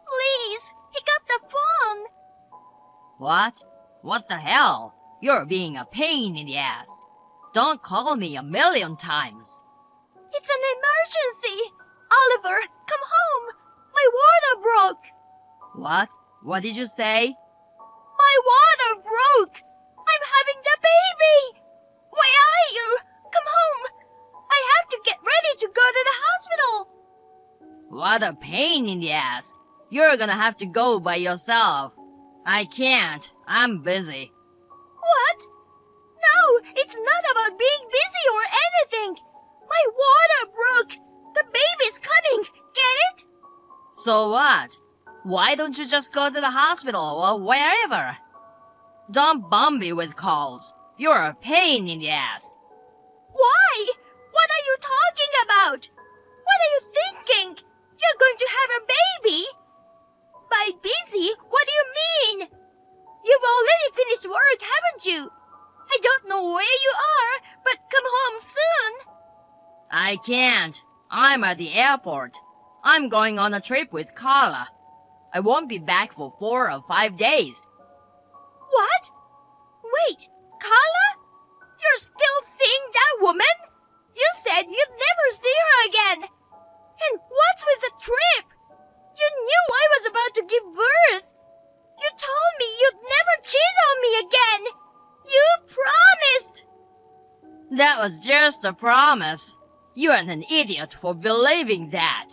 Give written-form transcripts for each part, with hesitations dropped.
Please, pick up the phone. What? What the hell? You're being a pain in the ass. Don't call me a million times. It's an emergency. Oliver, come home. My water broke. What? What did you say? My water broke. I'm having the baby. Where are you? Come home. I have to get ready to go to the hospital. What a pain in the ass. You're gonna have to go by yourself. I can't. I'm busy. What? No, it's not about being busy or anything. My water broke. The baby's coming. Get it? So what? Why don't you just go to the hospital or wherever? Don't bum me with calls. You're a pain in the ass. Why? What are you talking about? What are you thinking? You're going to have a baby? By busy, what do you mean? You've already finished work, haven't you? I don't know where you are, but come home soon. I can't. I'm at the airport. I'm going on a trip with Carla. I won't be back for 4 or 5 days. What? Wait, Carla? You're still seeing that woman? You said you'd never see her again. And what's with the trip? You knew I was about to give birth. You told me you'd never cheat on me again. You promised. That was just a promise. You're an idiot for believing that.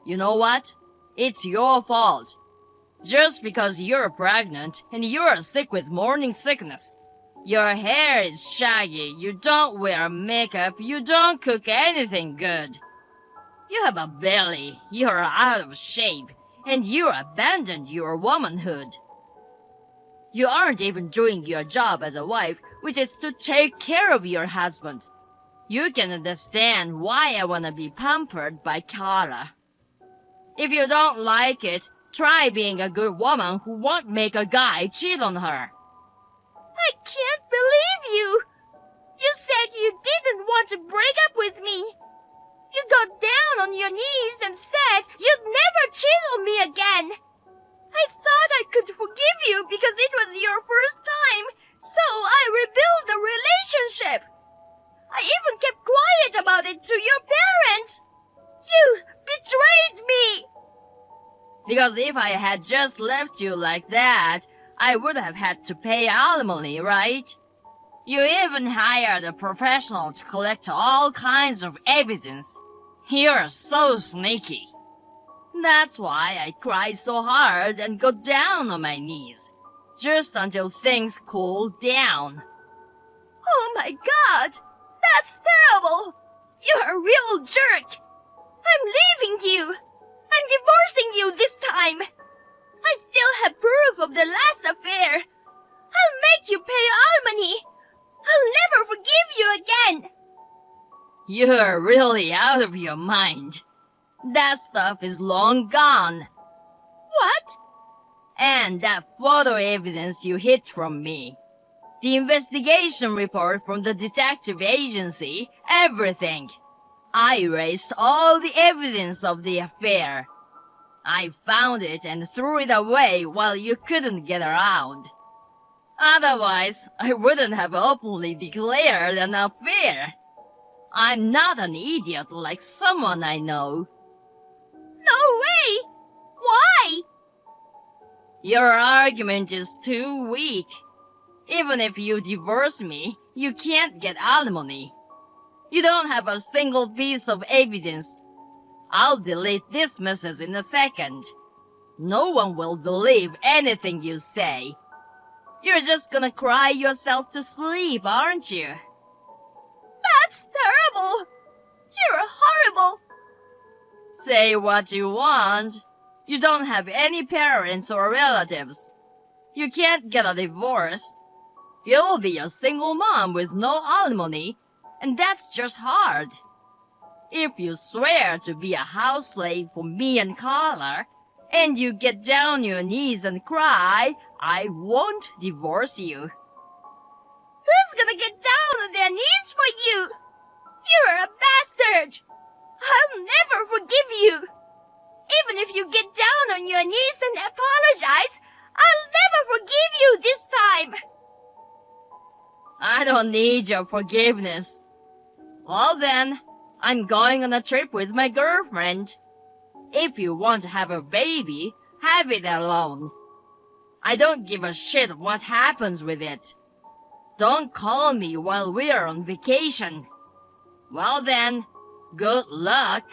You know what? It's your fault. Just because you're pregnant and you're sick with morning sickness. Your hair is shaggy, you don't wear makeup, you don't cook anything good. You have a belly, you're out of shape, and you abandoned your womanhood. You aren't even doing your job as a wife, which is to take care of your husband. You can understand why I wanna be pampered by Carla. If you don't like it, try being a good woman who won't make a guy cheat on her. I can't believe you. You said you didn't want to break up with me. You got down on your knees and said you'd never cheat on me again. I thought I could forgive you because it was your first time, so I rebuilt the relationship. I even kept quiet about it to your parents. You betrayed me. Because if I had just left you like that, I would have had to pay alimony, right? You even hired a professional to collect all kinds of evidence. You're so sneaky. That's why I cried so hard and got down on my knees. Just until things cooled down. Oh my God! That's terrible! You're a real jerk! I'm leaving you! I'm divorcing you this time! I still have proof of the last affair! I'll make you pay alimony! I'll never forgive you again! You're really out of your mind. That stuff is long gone. What? And that photo evidence you hid from me. The investigation report from the detective agency, everything. I erased all the evidence of the affair. I found it and threw it away while you couldn't get around. Otherwise, I wouldn't have openly declared an affair. I'm not an idiot like someone I know. No way! Why? Your argument is too weak. Even if you divorce me, you can't get alimony. You don't have a single piece of evidence. I'll delete this message in a second. No one will believe anything you say. You're just gonna cry yourself to sleep, aren't you? That's terrible! You're horrible! Say what you want. You don't have any parents or relatives. You can't get a divorce. You'll be a single mom with no alimony, and that's just hard. If you swear to be a house slave for me and Carla, and you get down on your knees and cry, I won't divorce you. Who's gonna get down on their knees for you? don't need your forgiveness. Well then, I'm going on a trip with my girlfriend. If you want to have a baby, have it alone. I don't give a shit what happens with it. Don't call me while we're on vacation. Well then, good luck.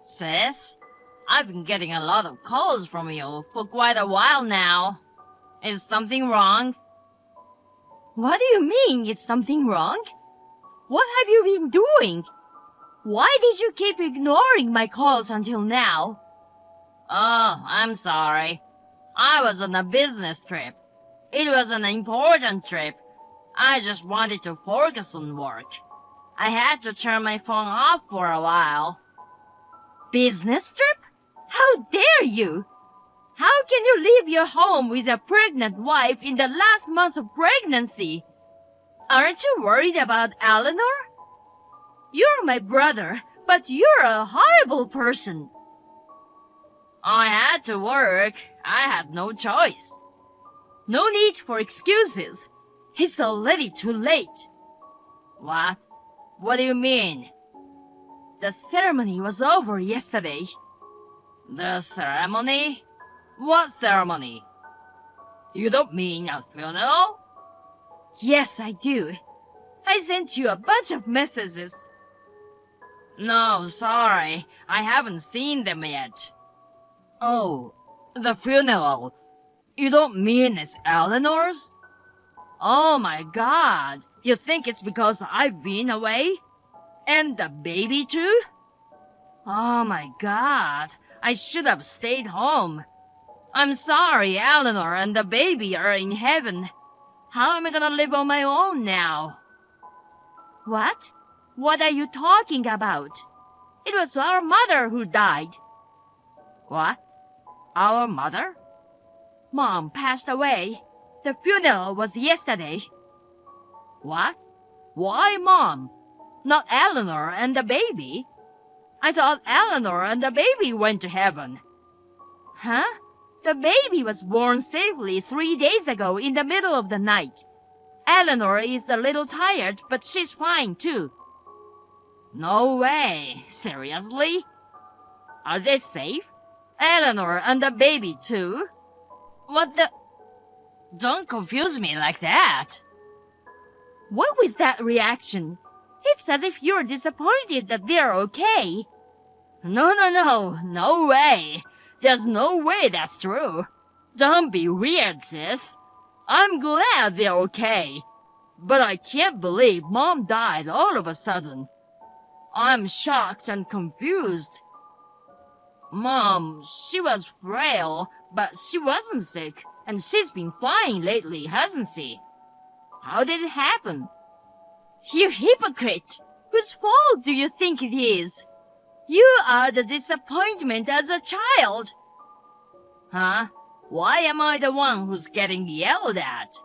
Sis, I've been getting a lot of calls from you for quite a while now. Is something wrong? What do you mean, it's something wrong? What have you been doing? Why did you keep ignoring my calls until now? Oh, I'm sorry. I was on a business trip. It was an important trip. I just wanted to focus on work. I had to turn my phone off for a while. Business trip? How dare you? How can you leave your home with a pregnant wife in the last month of pregnancy? Aren't you worried about Eleanor? You're my brother, but you're a horrible person. I had to work. I had no choice. No need for excuses. It's already too late. What? What do you mean? The ceremony was over yesterday. The ceremony? What ceremony? You don't mean a funeral? Yes, I do. I sent you a bunch of messages. No, sorry. I haven't seen them yet. Oh, the funeral. You don't mean it's Eleanor's? Oh my god. You think it's because I've been away? And the baby too? Oh my god. I should have stayed home. I'm sorry, Eleanor and the baby are in heaven. How am I gonna live on my own now? What? What are you talking about? It was our mother who died. What? Our mother? Mom passed away. The funeral was yesterday. What? Why Mom? Not Eleanor and the baby? I thought Eleanor and the baby went to heaven. Huh? The baby was born safely 3 days ago in the middle of the night. Eleanor is a little tired, but she's fine too. No way. Seriously? Are they safe? Eleanor and the baby too? What the? Don't confuse me like that. What was that reaction? It's as if you're disappointed that they're okay. No way. There's no way that's true. Don't be weird, sis. I'm glad they're okay. But I can't believe Mom died all of a sudden. I'm shocked and confused. Mom, she was frail, but she wasn't sick, and she's been fine lately, hasn't she? How did it happen? You hypocrite! Whose fault do you think it is? You are the disappointment as a child. Huh? Why am I the one who's getting yelled at?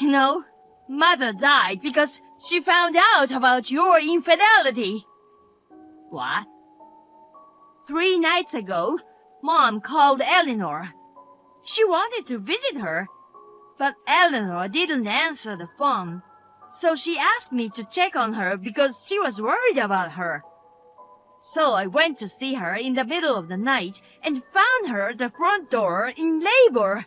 You know, Mother died because she found out about your infidelity. What? 3 nights ago, Mom called Eleanor. She wanted to visit her, but Eleanor didn't answer the phone. So she asked me to check on her because she was worried about her. So I went to see her in the middle of the night and found her at the front door in labor.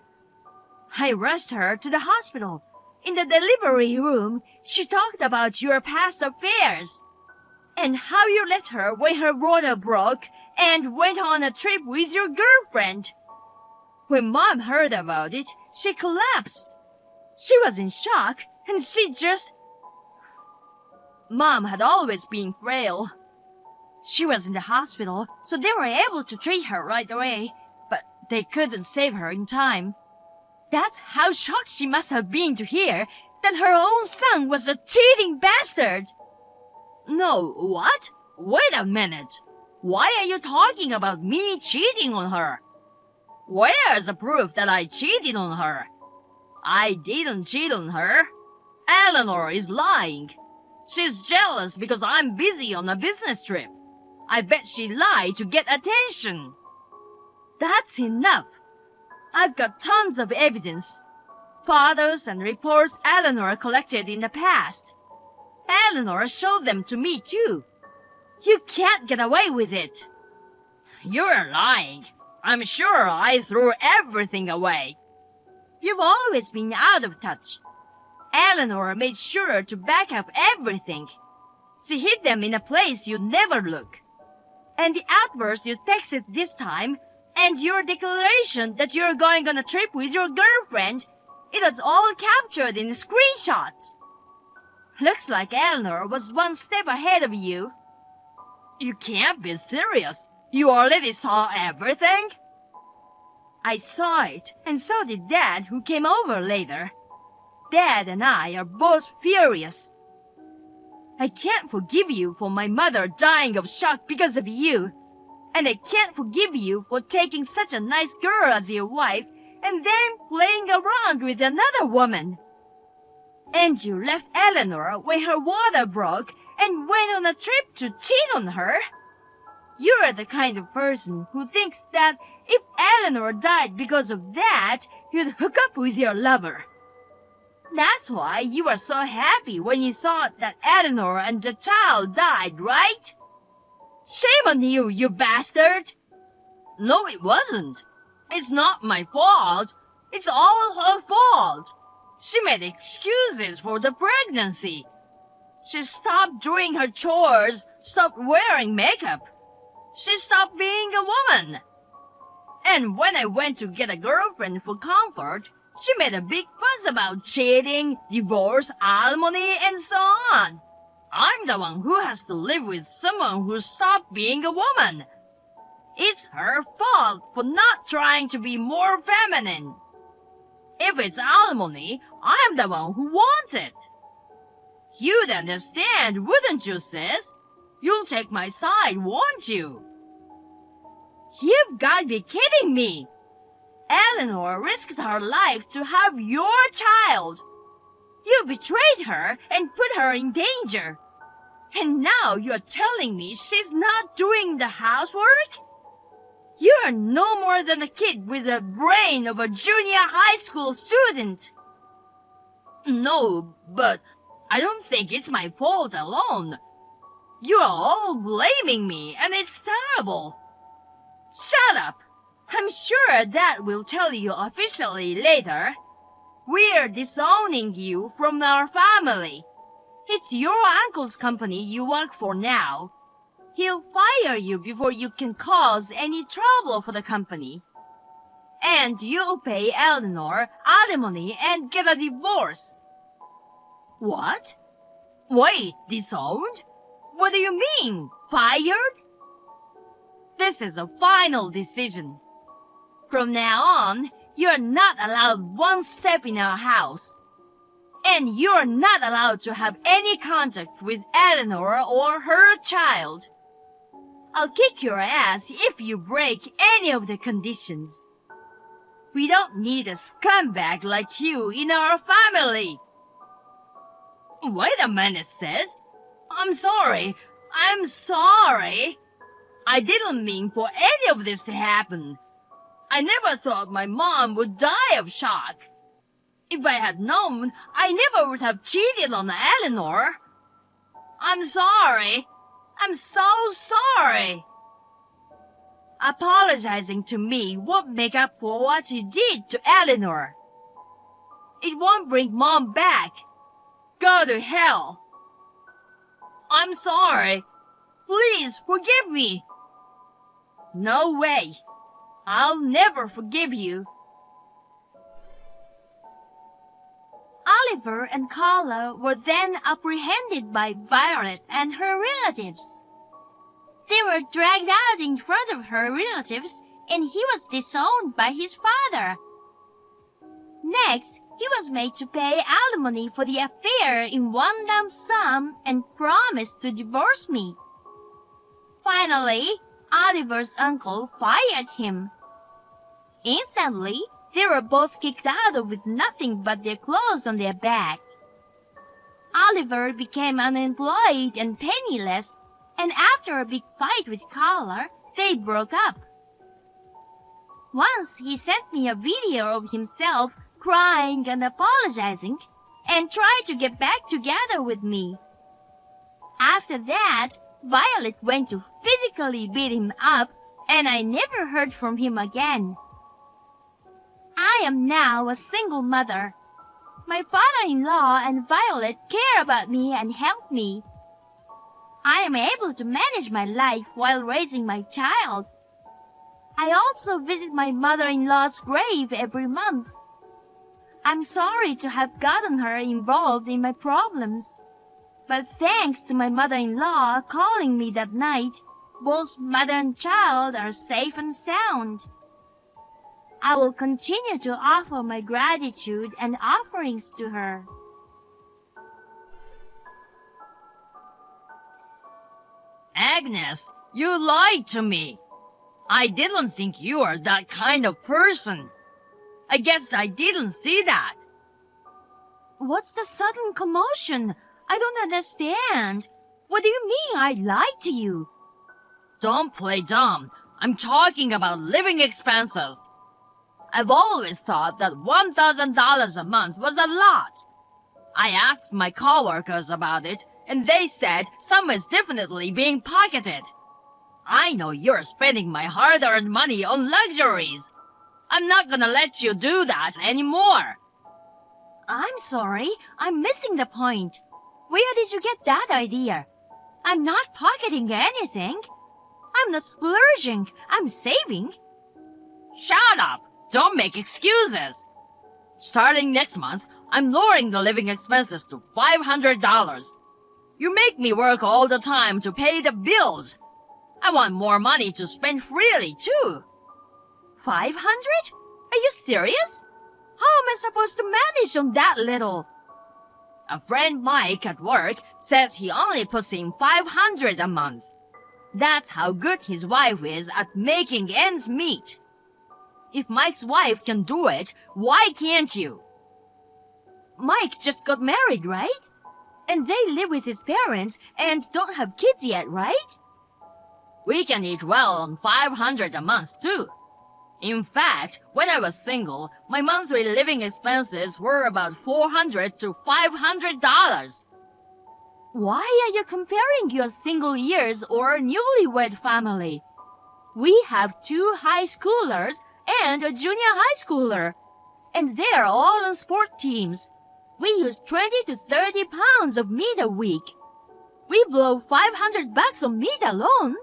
I rushed her to the hospital. In the delivery room, she talked about your past affairs and how you left her when her water broke and went on a trip with your girlfriend. When Mom heard about it, she collapsed. She was in shock and she just... Mom had always been frail. She was in the hospital, so they were able to treat her right away, but they couldn't save her in time. That's how shocked she must have been to hear that her own son was a cheating bastard. No, what? Wait a minute. Why are you talking about me cheating on her? Where's the proof that I cheated on her? I didn't cheat on her. Eleanor is lying. She's jealous because I'm busy on a business trip. I bet she lied to get attention. That's enough. I've got tons of evidence. Photos and reports Eleanor collected in the past. Eleanor showed them to me too. You can't get away with it. You're lying. I'm sure I threw everything away. You've always been out of touch. Eleanor made sure to back up everything. She hid them in a place you'd never look. And the outburst you texted this time, and your declaration that you're going on a trip with your girlfriend, it was all captured in screenshots. Looks like Eleanor was one step ahead of you. You can't be serious. You already saw everything? I saw it, and so did Dad, who came over later. Dad and I are both furious. I can't forgive you for my mother dying of shock because of you. And I can't forgive you for taking such a nice girl as your wife and then playing around with another woman. And you left Eleanor when her water broke and went on a trip to cheat on her. You're the kind of person who thinks that if Eleanor died because of that, you'd hook up with your lover. That's why you were so happy when you thought that Eleanor and the child died, right? Shame on you, you bastard! No, it wasn't. It's not my fault. It's all her fault. She made excuses for the pregnancy. She stopped doing her chores, stopped wearing makeup. She stopped being a woman. And when I went to get a girlfriend for comfort, she made a big fuss about cheating, divorce, alimony, and so on. I'm the one who has to live with someone who stopped being a woman. It's her fault for not trying to be more feminine. If it's alimony, I'm the one who wants it. You'd understand, wouldn't you, sis? You'll take my side, won't you? You've got to be kidding me. Eleanor risked her life to have your child. You betrayed her and put her in danger. And now you're telling me she's not doing the housework? You're no more than a kid with the brain of a junior high school student. No, but I don't think it's my fault alone. You're all blaming me, and it's terrible. Shut up. I'm sure Dad will tell you officially later. We're disowning you from our family. It's your uncle's company you work for now. He'll fire you before you can cause any trouble for the company. And you'll pay Eleanor alimony and get a divorce. What? Wait, disowned? What do you mean? Fired? This is a final decision. From now on, you're not allowed one step in our house. And you're not allowed to have any contact with Eleanor or her child. I'll kick your ass if you break any of the conditions. We don't need a scumbag like you in our family. Wait a minute, sis. I'm sorry. I didn't mean for any of this to happen. I never thought my mom would die of shock. If I had known, I never would have cheated on Eleanor. I'm sorry. I'm so sorry. Apologizing to me won't make up for what you did to Eleanor. It won't bring Mom back. Go to hell. I'm sorry. Please forgive me. No way. I'll never forgive you. Oliver and Carla were then apprehended by Violet and her relatives. They were dragged out in front of her relatives, and he was disowned by his father. Next, he was made to pay alimony for the affair in one lump sum and promised to divorce me. Finally, Oliver's uncle fired him. Instantly, they were both kicked out with nothing but their clothes on their back. Oliver became unemployed and penniless, and after a big fight with Carla, they broke up. Once he sent me a video of himself crying and apologizing and tried to get back together with me. After that, Violet went to physically beat him up and I never heard from him again. I am now a single mother. My father-in-law and Violet care about me and help me. I am able to manage my life while raising my child. I also visit my mother-in-law's grave every month. I'm sorry to have gotten her involved in my problems. But thanks to my mother-in-law calling me that night, both mother and child are safe and sound. I will continue to offer my gratitude and offerings to her. Agnes, you lied to me. I didn't think you were that kind of person. I guess I didn't see that. What's the sudden commotion? I don't understand. What do you mean I lied to you? Don't play dumb. I'm talking about living expenses. I've always thought that $1,000 a month was a lot. I asked my coworkers about it, and they said some is definitely being pocketed. I know you're spending my hard-earned money on luxuries. I'm not gonna let you do that anymore. I'm sorry, I'm missing the point. Where did you get that idea? I'm not pocketing anything. I'm not splurging, I'm saving. Shut up! Don't make excuses. Starting next month, I'm lowering the living expenses to $500. You make me work all the time to pay the bills. I want more money to spend freely, too. 500? Are you serious? How am I supposed to manage on that little? A friend Mike at work says he only puts in $500 a month. That's how good his wife is at making ends meet. If Mike's wife can do it, why can't you? Mike just got married, right? And they live with his parents and don't have kids yet, right? We can eat well on $500 a month, too. In fact, when I was single, my monthly living expenses were about $400 to $500. Why are you comparing your single years or newlywed family? We have 2 high schoolers and a junior high schooler, and they're all on sport teams. We use 20 to 30 pounds of meat a week. We blow $500 on meat alone.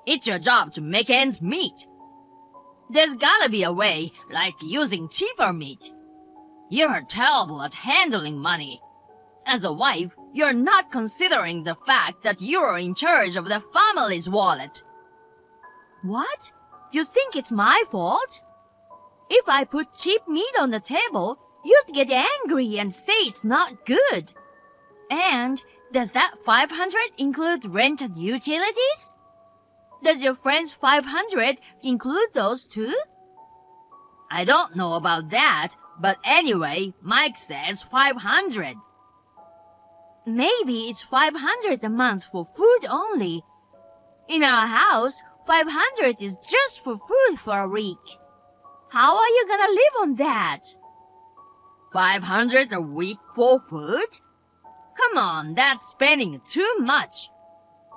It's your job to make ends meet. There's gotta be a way, like using cheaper meat. You're terrible at handling money. As a wife, you're not considering the fact that you're in charge of the family's wallet. What? You think it's my fault? If I put cheap meat on the table, you'd get angry and say it's not good. And does that 500 include rent and utilities? Does your friend's 500 include those too? I don't know about that, but anyway, Mike says 500. Maybe it's 500 a month for food only. In our house, 500 is just for food for a week. How are you gonna live on that? 500 a week for food? Come on, that's spending too much.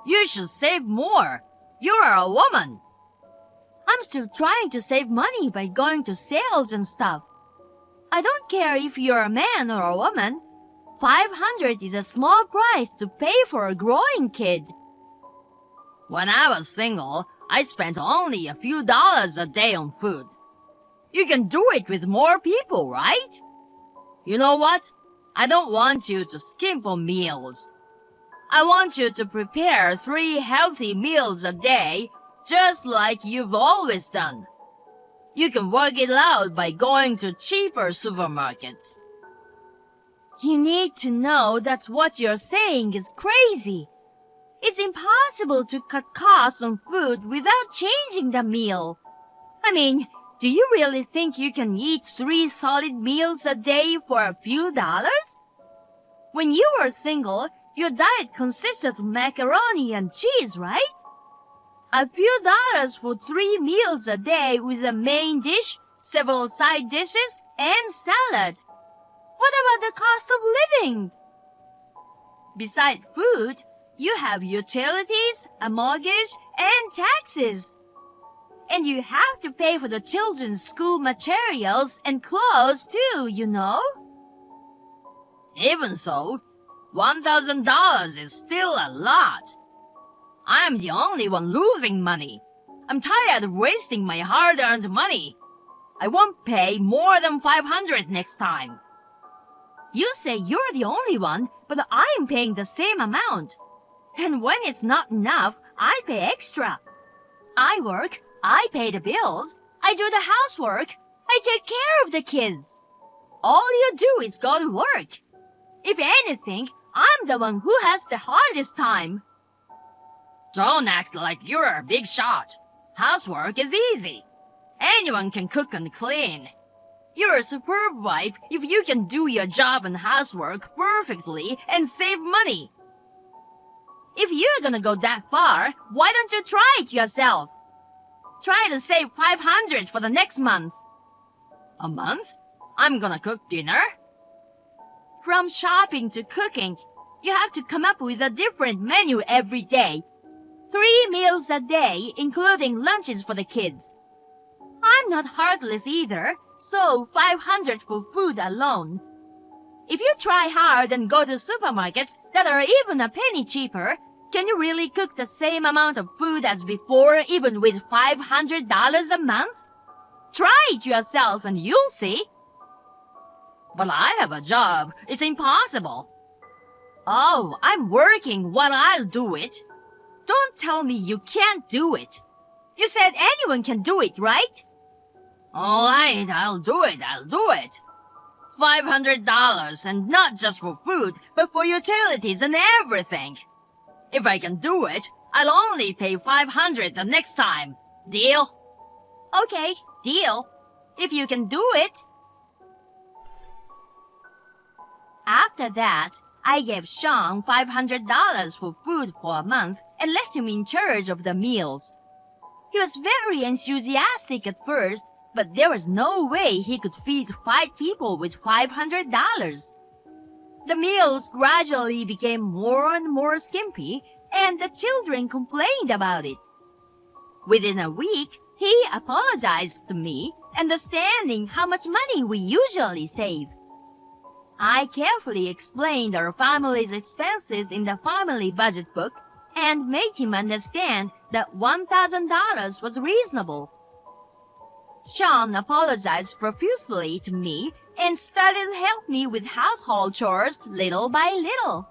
You should save more. You're a woman. I'm still trying to save money by going to sales and stuff. I don't care if you're a man or a woman. 500 is a small price to pay for a growing kid. When I was single, I spent only a few dollars a day on food. You can do it with more people, right? You know what? I don't want you to skimp on meals. I want you to prepare 3 healthy meals a day, just like you've always done. You can work it out by going to cheaper supermarkets. You need to know that what you're saying is crazy. It's impossible to cut costs on food without changing the meal. I mean, do you really think you can eat 3 solid meals a day for a few dollars? When you were single, your diet consisted of macaroni and cheese, right? A few dollars for 3 meals a day with a main dish, several side dishes, and salad. What about the cost of living? Besides food, you have utilities, a mortgage, and taxes. And you have to pay for the children's school materials and clothes too, you know? Even so, $1,000 is still a lot. I'm the only one losing money. I'm tired of wasting my hard-earned money. I won't pay more than $500 next time. You say you're the only one, but I'm paying the same amount. And when it's not enough, I pay extra. I work, I pay the bills, I do the housework, I take care of the kids. All you do is go to work. If anything, I'm the one who has the hardest time. Don't act like you're a big shot. Housework is easy. Anyone can cook and clean. You're a superb wife if you can do your job and housework perfectly and save money. If you're gonna go that far, why don't you try it yourself? Try to save $500 for the next month. A month? I'm gonna cook dinner? From shopping to cooking, you have to come up with a different menu every day. 3 meals a day, including lunches for the kids. I'm not heartless either, so $500 for food alone. If you try hard and go to supermarkets that are even a penny cheaper, can you really cook the same amount of food as before even with $500 a month? Try it yourself and you'll see. But I have a job. It's impossible. Oh, I'm working while I'll do it. Don't tell me you can't do it. You said anyone can do it, right? All right, I'll do it. $500, and not just for food, but for utilities and everything. If I can do it, I'll only pay $500 the next time. Deal? Okay, deal. If you can do it. After that, I gave Sean $500 for food for a month and left him in charge of the meals. He was very enthusiastic at first, but there was no way he could feed 5 people with $500. The meals gradually became more and more skimpy, and the children complained about it. Within a week, he apologized to me, understanding how much money we usually save. I carefully explained our family's expenses in the family budget book and made him understand that $1,000 was reasonable. Sean apologized profusely to me and started to help me with household chores little by little.